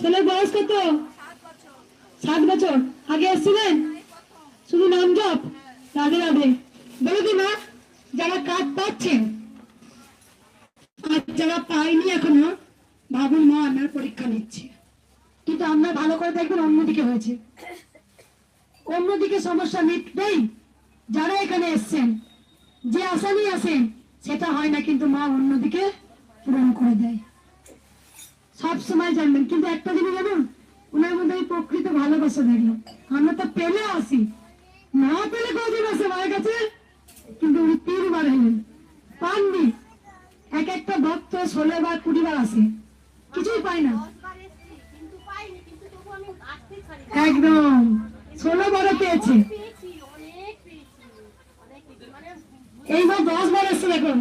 ছেলের বয়স কত? 7 বছর। আগে এসেছিলেন? শুধু নাম জপ? রাধে রাধে। বলো কি মা, যারা কাজ পাচ্ছেন আর যারা পায়নি এখনো, ভাবুন মা আমার পরীক্ষা নিচ্ছে, কিন্তু আমরা ভালো করে দেখবেন অন্যদিকে হয়েছে, অন্যদিকে সমস্যা নেই। যারা এখানে এসছেন, যে আশা নিয়ে আসেন সেটা হয় না, কিন্তু মা অন্যদিকে পূরণ করে দেয়। সব সময় জানবেন। কিন্তু একটা জিনিস জানুন, ওনার মধ্যে আমি প্রকৃত ভালোবাসা দেখলাম। আমরা তো পেলে আসি, না পেলে কদিন আসে মায়ের কাছে, কিন্তু উনি 3 বার এলেন, পাননি। এক একটা ভক্ত 16 বার 20 বার আসে, কিছুই পায় না। একদম 16 বারও পেয়েছে। এইবার 10 বার এসছে দেখুন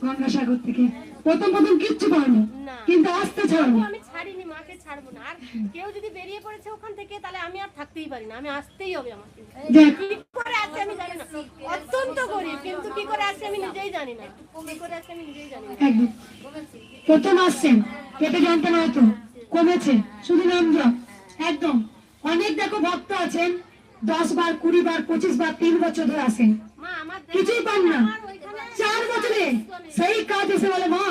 গঙ্গাসাগর থেকে। প্রথম কিচ্ছু পাইনি, কিন্তু আসতে ছাড়বো। আমি ছাড়িনি, মাকে ছাড়বো না। আর কেউ যদি বেরিয়ে পড়েছে ওখান থেকে, তাহলে আমি আর থাকতেই পারি না, আমি আসতেই হবে আমাকে। কি করে আসছে আমি জানি না, অত্যন্ত গরিব, কিন্তু কি করে আসছে আমি নিজেই জানি না, কি করে আসছে আমি নিজেই জানি না। একদম প্রথম আসছেন, পেটে যন্ত্রণা হয়তো কমেছে, শুধু নাম জপ। একদম অনেক দেখো ভক্ত আছেন 10 বার 20 বার 25 বার 3 বছর ধরে আসেন, কিছুই পান না। 4 বছরে সেই কাজ এসে বলে মা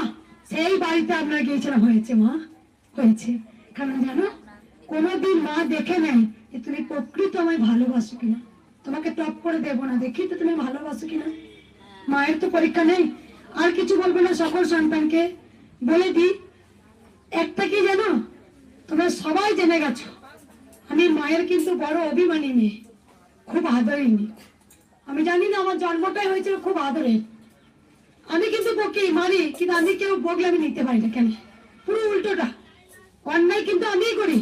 সেই বাড়িতে আপনার গিয়েছিলাম, হয়েছে মা হয়েছে। কারণ জানো, কোনোদিন মা দেখে নেয় যে তুমি প্রকৃত আমায় ভালোবাসো কিনা। তোমাকে টপ করে দেবো না, দেখি তো তুমি ভালোবাসো কিনা। মায়ের তো পরীক্ষা নেই। আর কিছু বলবো না, সকল সন্তানকে বলে দিই একটা কি জানো, তোমরা সবাই জেনে গেছো আমি মায়ের কিন্তু বড় অভিমানী মেয়ে, খুব আদরী মেয়ে। আমি জানি না আমার জন্মটাই হয়েছিল খুব আদরে। আমি কিন্তু বকি মানি, কিন্তু আমি কেউ বকলে আমি নিতে পারি না। কেন? পুরো উল্টোটা, অন্যায় কিন্তু আমিই করি।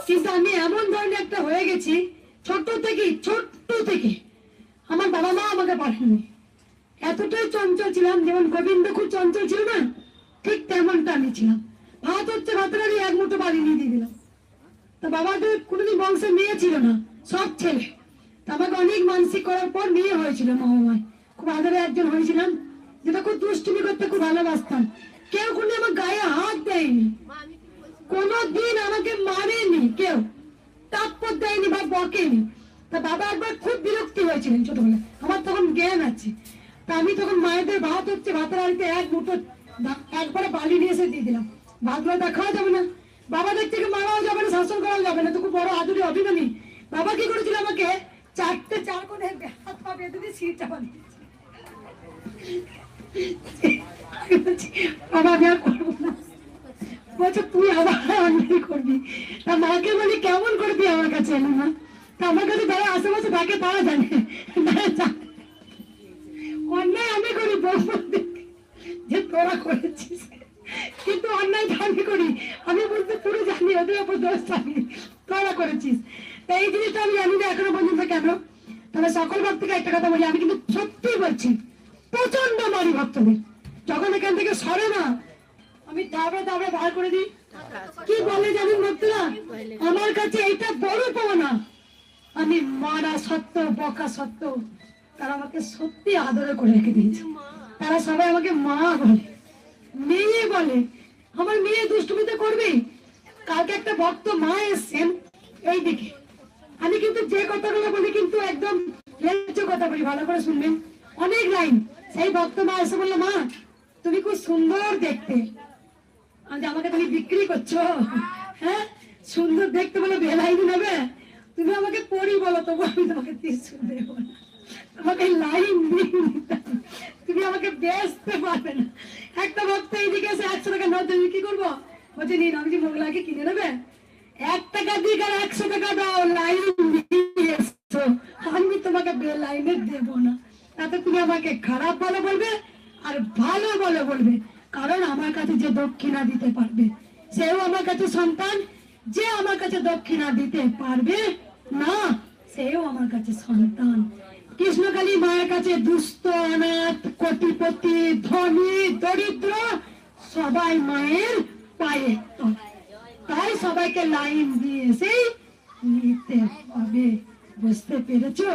কিন্তু আমি এমন ধরনের একটা হয়ে গেছি, ছোট্ট থেকে আমার বাবা মা আমাকে পাঠাননি। এতটাই চঞ্চল ছিলাম, যেমন গোবিন্দ খুব চঞ্চল ছিল না, ঠিক তেমনটা আমি ছিলাম। ভাত হচ্ছে, ভাতের আমি 1 মুঠো বাড়ি নিয়ে দিয়ে দিলাম। তো বাবাদের কোনোদিন বংশে মেয়ে ছিল না, সব ছেলে। আমাকে অনেক মানসিক করার পর মেয়ে হয়েছিল। মহামায় খুব আদরে একজন হয়েছিলাম, যেটা খুব দুষ্টুমি করতে খুব ভালোবাসতাম। কেউ কোনো আমার গায়ে হাত দেয়নি, কোনোদিন আমাকে মারেনি, কেউ তাৎপর দেয়নি বা বকেনি। তা বাবা একবার খুব বিরক্তি হয়েছিলেন ছোটবেলায়, আমার তখন জ্ঞান আছে। তা আমি তখন মায়েদের ভাত হচ্ছে, ভাতের বাড়িতে 1 মুঠো একবারে বালি নিয়ে এসে দিয়ে দিলাম। ভাতগুলো দেখাও যাবে না, বাবাদের থেকে মারাও যাবে না, শাসন করাও যাবে না, তো খুব বড় আদুরি অভিমানী। বাবা কি করেছিল, আমাকে 4টে 4 করে হাত পা বেঁধে দিয়ে সিট চাপা দিয়েছে। বাবা আমি আর করবো না, বলছে তুই আবার অন্যায় করবি। তা মাকে বলি কেমন করবি আমার কাছে এলো না। তা আমার কাছে যারা আশেপাশে থাকে তারা জানে অন্যায় আমি করি, যে তোরা করেছিস, কিন্তু অন্যায় আমি করি। আমি বলতে পুরো জানি, ওদের ওপর দোষ জানি, তোরা করেছিস। এই জিনিসটা আমি জানি না এখনো পর্যন্ত কেন। তবে সকল ভক্তকে একটা কথা বলি, আমি কিন্তু সত্যি বলছি, প্রচন্ড মারি ভক্তদের। যখন এখান থেকে সরে না, আমি দাবড়ে বার করে দিই। কি বলে জানেন ভক্তরা, আমার কাছে এইটা বড় পাওনা। আমি মারা সত্ত্বেও, বকা সত্ত্বেও তারা আমাকে সত্যি আদরে করে রেখে দিয়েছে। তারা সবাই আমাকে মা বলে, মেয়ে বলে। আমার মেয়ে দুষ্টুমিতে করবে। কালকে একটা ভক্ত মা এসছেন এই দিকে, আমি কিন্তু যে কথাগুলো বলি কিন্তু একদম কথা বলি, ভালো করে শুনবেন, অনেক লাইন। সেই ভক্ত মা এসে বললো মা তুমি খুব সুন্দর দেখতে। আমাকে তুমি বিক্রি করছো? হ্যাঁ, সুন্দর দেখতে বলে বেলাইন নেবে? তুমি আমাকে পড়ি বলো, তবু আমি তোমাকে ত্রিশূল দেবো না। আমাকে লাইন তুমি আমাকে বেচতে পারবে না। একটা ভক্ত এইদিকে এসে 100 টাকা নোট দেবে, কি করবো? বলছে নিন, আমি যে মোগলাকে কিনে নেবে, 1 টাকা দিক আর 100 টাকা দাও, লাইন দিয়ে এসছো, আমি তোমাকে বেলাইনে দেবো না। তাতে তুমি আমাকে খারাপ বলে বলবে আর ভালো বলে বলবে। কারণ আমার কাছে যে দক্ষিণা দিতে পারবে সেও আমার কাছে সন্তান, যে আমার কাছে দক্ষিণা দিতে পারবে না সেও আমার কাছে সন্তান। কৃষ্ণকালী মায়ের কাছে দুস্থ, অনাথ, কোটিপতি, ধনী, দরিদ্র সবাই মায়ের পায়ে তলায়। তাই সবাইকে লাইন দিয়ে সেই নিতে হবে। বুঝতে পেরেছো?